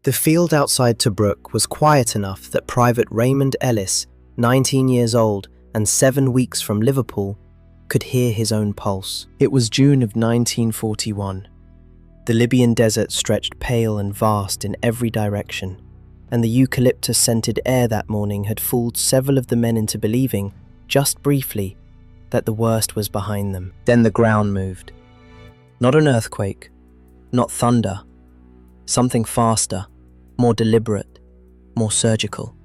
The field outside Tobruk was quiet enough that Private Raymond Ellis, 19 years old and 7 weeks from Liverpool, could hear his own pulse. It was June of 1941. The Libyan desert stretched pale and vast in every direction, and the eucalyptus-scented air that morning had fooled several of the men into believing, just briefly, that the worst was behind them. Then the ground moved. Not an earthquake, not thunder, something faster, more deliberate, more surgical.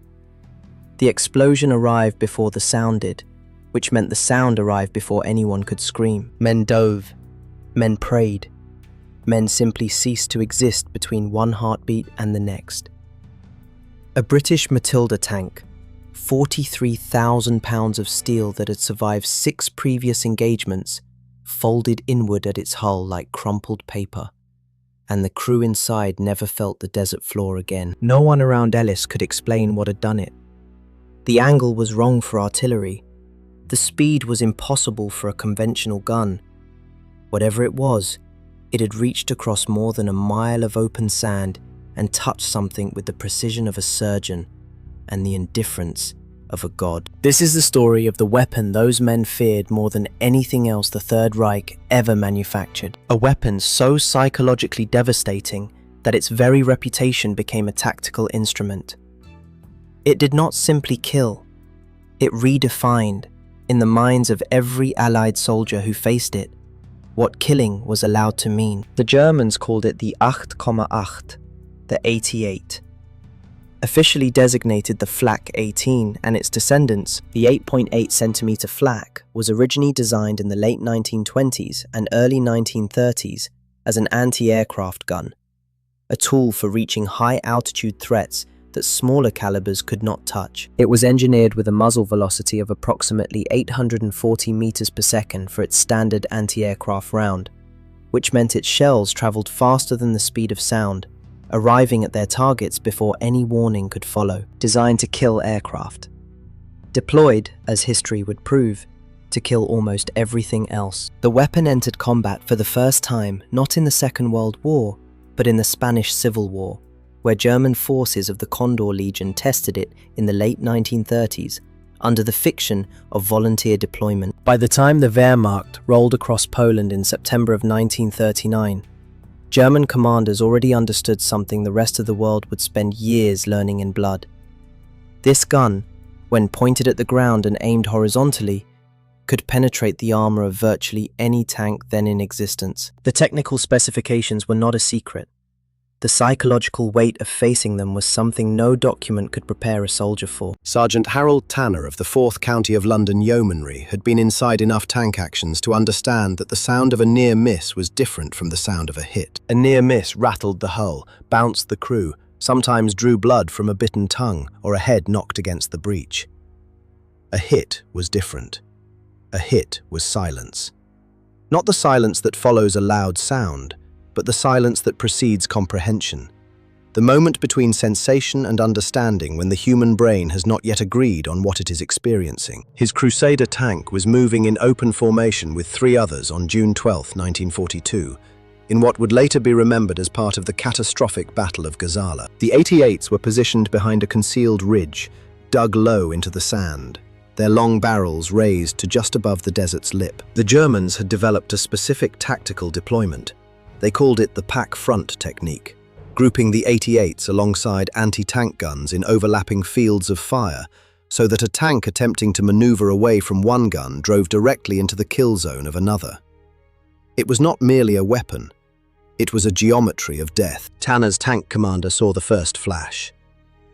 The explosion arrived before the sound did, which meant the sound arrived before anyone could scream. Men dove, men prayed, men simply ceased to exist between one heartbeat and the next. A British Matilda tank, 43,000 pounds of steel that had survived 6 previous engagements, folded inward at its hull like crumpled paper, and the crew inside never felt the desert floor again. No one around Ellis could explain what had done it. The angle was wrong for artillery. The speed was impossible for a conventional gun. Whatever it was, it had reached across more than a mile of open sand and touched something with the precision of a surgeon and the indifference of a god. This is the story of the weapon those men feared more than anything else the Third Reich ever manufactured. A weapon so psychologically devastating that its very reputation became a tactical instrument. It did not simply kill. It redefined, in the minds of every Allied soldier who faced it, what killing was allowed to mean. The Germans called it the 8,8, the 88. Officially designated the Flak 18 and its descendants, the 8.8 centimeter Flak was originally designed in the late 1920s and early 1930s as an anti-aircraft gun, a tool for reaching high-altitude threats that smaller calibers could not touch. It was engineered with a muzzle velocity of approximately 840 meters per second for its standard anti-aircraft round, which meant its shells traveled faster than the speed of sound, arriving at their targets before any warning could follow. Designed to kill aircraft. Deployed, as history would prove, to kill almost everything else. The weapon entered combat for the first time not in the Second World War, but in the Spanish Civil War, where German forces of the Condor Legion tested it in the late 1930s under the fiction of volunteer deployment. By the time the Wehrmacht rolled across Poland in September of 1939, German commanders already understood something the rest of the world would spend years learning in blood. This gun, when pointed at the ground and aimed horizontally, could penetrate the armor of virtually any tank then in existence. The technical specifications were not a secret. The psychological weight of facing them was something no document could prepare a soldier for. Sergeant Harold Tanner of the 4th County of London Yeomanry had been inside enough tank actions to understand that the sound of a near miss was different from the sound of a hit. A near miss rattled the hull, bounced the crew, sometimes drew blood from a bitten tongue or a head knocked against the breech. A hit was different. A hit was silence. Not the silence that follows a loud sound, but the silence that precedes comprehension. The moment between sensation and understanding when the human brain has not yet agreed on what it is experiencing. His Crusader tank was moving in open formation with 3 others on June 12, 1942, in what would later be remembered as part of the catastrophic Battle of Gazala. The 88s were positioned behind a concealed ridge, dug low into the sand, their long barrels raised to just above the desert's lip. The Germans had developed a specific tactical deployment. They called it the pack front technique, grouping the 88s alongside anti-tank guns in overlapping fields of fire so that a tank attempting to maneuver away from one gun drove directly into the kill zone of another. It was not merely a weapon, it was a geometry of death. Tanner's tank commander saw the first flash.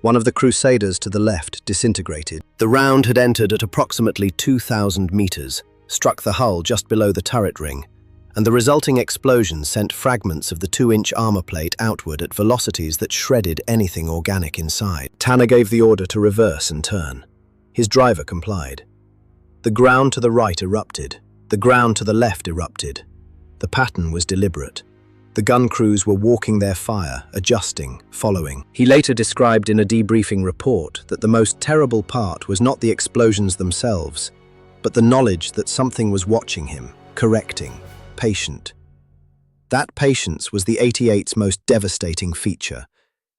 One of the Crusaders to the left disintegrated. The round had entered at approximately 2,000 meters, struck the hull just below the turret ring, and the resulting explosion sent fragments of the 2-inch armor plate outward at velocities that shredded anything organic inside. Tanner gave the order to reverse and turn. His driver complied. The ground to the right erupted. The ground to the left erupted. The pattern was deliberate. The gun crews were walking their fire, adjusting, following. He later described in a debriefing report that the most terrible part was not the explosions themselves, but the knowledge that something was watching him, correcting, patient. That patience was the 88's most devastating feature.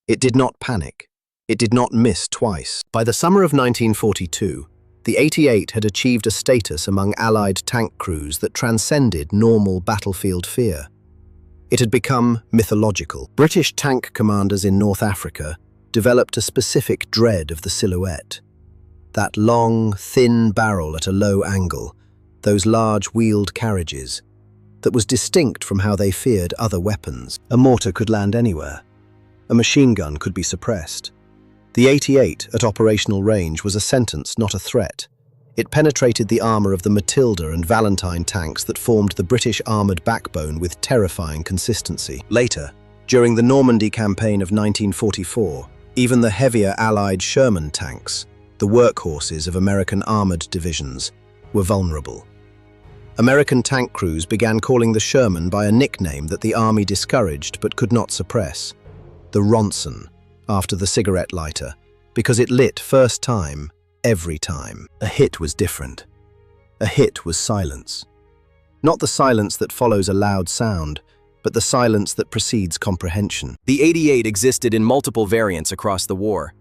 It did not panic. It did not miss twice. By the summer of 1942, the 88 had achieved a status among Allied tank crews that transcended normal battlefield fear. It had become mythological. British tank commanders in North Africa developed a specific dread of the silhouette. That long, thin barrel at a low angle, those large wheeled carriages, that was distinct from how they feared other weapons. A mortar could land anywhere. A machine gun could be suppressed. The 88 at operational range was a sentence, not a threat. It penetrated the armor of the Matilda and Valentine tanks that formed the British armored backbone with terrifying consistency. Later, during the Normandy campaign of 1944, even the heavier Allied Sherman tanks, the workhorses of American armored divisions, were vulnerable. American tank crews began calling the Sherman by a nickname that the Army discouraged but could not suppress, the Ronson, after the cigarette lighter, because it lit first time, every time. A hit was different. A hit was silence. Not the silence that follows a loud sound, but the silence that precedes comprehension. The 88 existed in multiple variants across the war.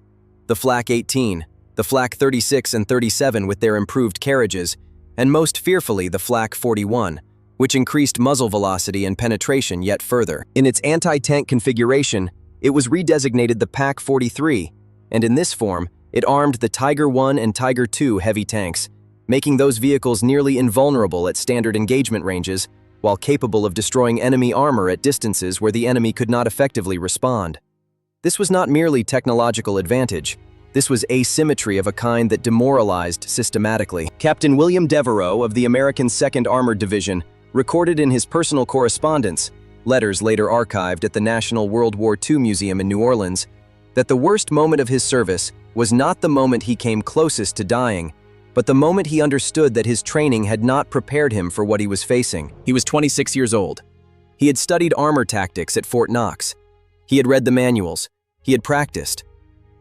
The Flak 18, the Flak 36 and 37 with their improved carriages, and most fearfully the Flak 41, which increased muzzle velocity and penetration yet further. In its anti-tank configuration, it was redesignated the Pak 43, and in this form, it armed the Tiger I and Tiger II heavy tanks, making those vehicles nearly invulnerable at standard engagement ranges, while capable of destroying enemy armor at distances where the enemy could not effectively respond. This was not merely technological advantage. This was asymmetry of a kind that demoralized systematically. Captain William Devereux of the American 2nd Armored Division recorded in his personal correspondence, letters later archived at the National World War II Museum in New Orleans, that the worst moment of his service was not the moment he came closest to dying, but the moment he understood that his training had not prepared him for what he was facing. He was 26 years old. He had studied armor tactics at Fort Knox. He had read the manuals. He had practiced.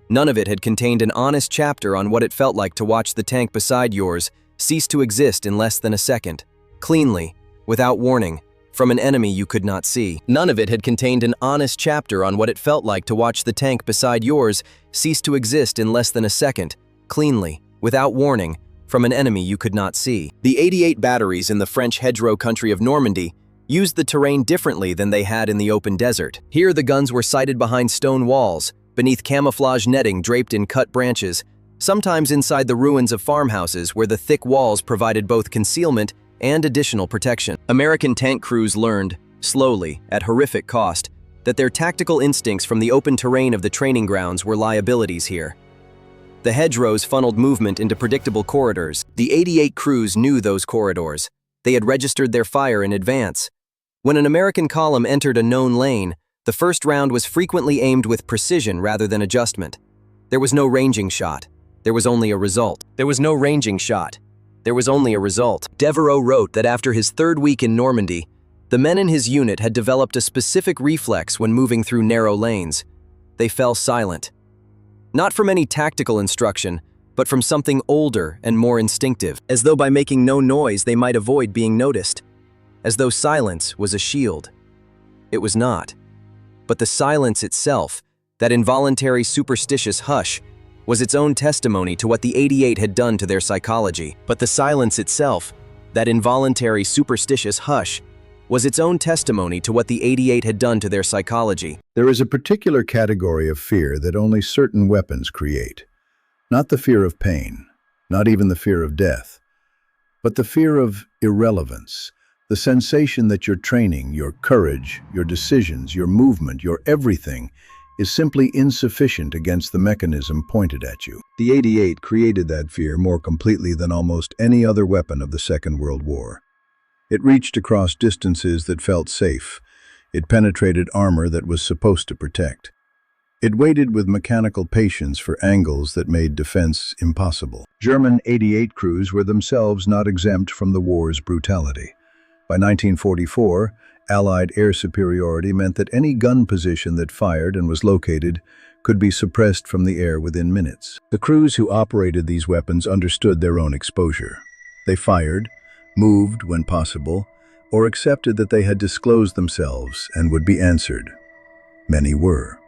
None of it had contained an honest chapter on what it felt like to watch the tank beside yours cease to exist in less than a second, cleanly, without warning, from an enemy you could not see. None of it had contained an honest chapter on what it felt like to watch the tank beside yours cease to exist in less than a second, cleanly, without warning, from an enemy you could not see. The 88 batteries in the French hedgerow country of Normandy used the terrain differently than they had in the open desert. Here the guns were sited behind stone walls, beneath camouflage netting draped in cut branches, sometimes inside the ruins of farmhouses where the thick walls provided both concealment and additional protection. American tank crews learned, slowly, at horrific cost, that their tactical instincts from the open terrain of the training grounds were liabilities here. The hedgerows funneled movement into predictable corridors. The 88 crews knew those corridors. They had registered their fire in advance. When an American column entered a known lane, the first round was frequently aimed with precision rather than adjustment. There was no ranging shot. There was only a result. There was no ranging shot. There was only a result. Devereux wrote that after his third week in Normandy, the men in his unit had developed a specific reflex when moving through narrow lanes. They fell silent. Not from any tactical instruction, but from something older and more instinctive, as though by making no noise they might avoid being noticed, as though silence was a shield. It was not. But the silence itself, that involuntary superstitious hush, was its own testimony to what the 88 had done to their psychology. But the silence itself, that involuntary superstitious hush, was its own testimony to what the 88 had done to their psychology. There is a particular category of fear that only certain weapons create. Not the fear of pain, not even the fear of death, but the fear of irrelevance, the sensation that your training, your courage, your decisions, your movement, your everything is simply insufficient against the mechanism pointed at you. The 88 created that fear more completely than almost any other weapon of the Second World War. It reached across distances that felt safe. It penetrated armor that was supposed to protect. It waited with mechanical patience for angles that made defense impossible. German 88 crews were themselves not exempt from the war's brutality. By 1944, Allied air superiority meant that any gun position that fired and was located could be suppressed from the air within minutes. The crews who operated these weapons understood their own exposure. They fired, moved when possible, or accepted that they had disclosed themselves and would be answered. Many were.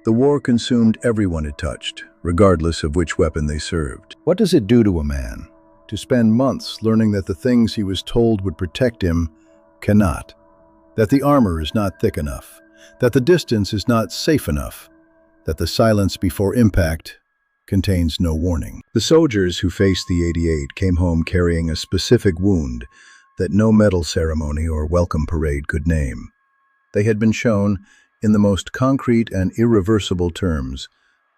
The war consumed everyone it touched, regardless of which weapon they served. What does it do to a man to spend months learning that the things he was told would protect him cannot? That the armor is not thick enough, that the distance is not safe enough, that the silence before impact contains no warning. The soldiers who faced the 88 came home carrying a specific wound that no medal ceremony or welcome parade could name. They had been shown, in the most concrete and irreversible terms,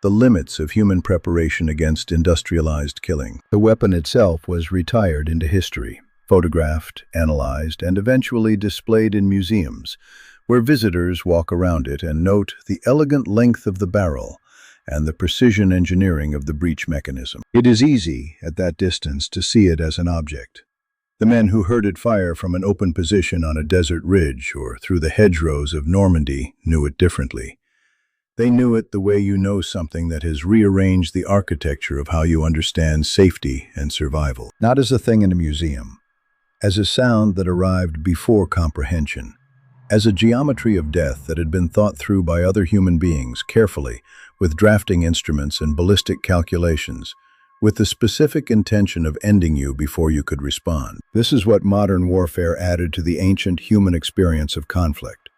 the limits of human preparation against industrialized killing. The weapon itself was retired into history, photographed, analyzed, and eventually displayed in museums, where visitors walk around it and note the elegant length of the barrel and the precision engineering of the breech mechanism. It is easy, at that distance, to see it as an object. The men who heard it fire from an open position on a desert ridge or through the hedgerows of Normandy knew it differently. They knew it the way you know something that has rearranged the architecture of how you understand safety and survival. Not as a thing in a museum, as a sound that arrived before comprehension, as a geometry of death that had been thought through by other human beings carefully, with drafting instruments and ballistic calculations, with the specific intention of ending you before you could respond. This is what modern warfare added to the ancient human experience of conflict.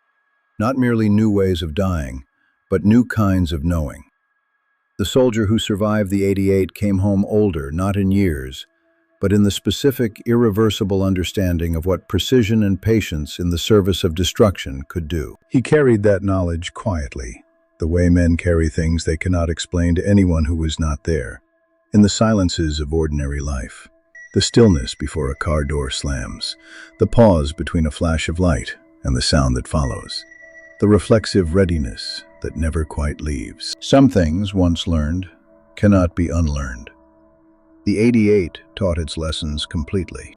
Not merely new ways of dying, but new kinds of knowing. The soldier who survived the 88 came home older, not in years, but in the specific, irreversible understanding of what precision and patience in the service of destruction could do. He carried that knowledge quietly, the way men carry things they cannot explain to anyone who was not there. In the silences of ordinary life, the stillness before a car door slams, the pause between a flash of light and the sound that follows, the reflexive readiness that never quite leaves. Some things, once learned, cannot be unlearned. The 88 taught its lessons completely.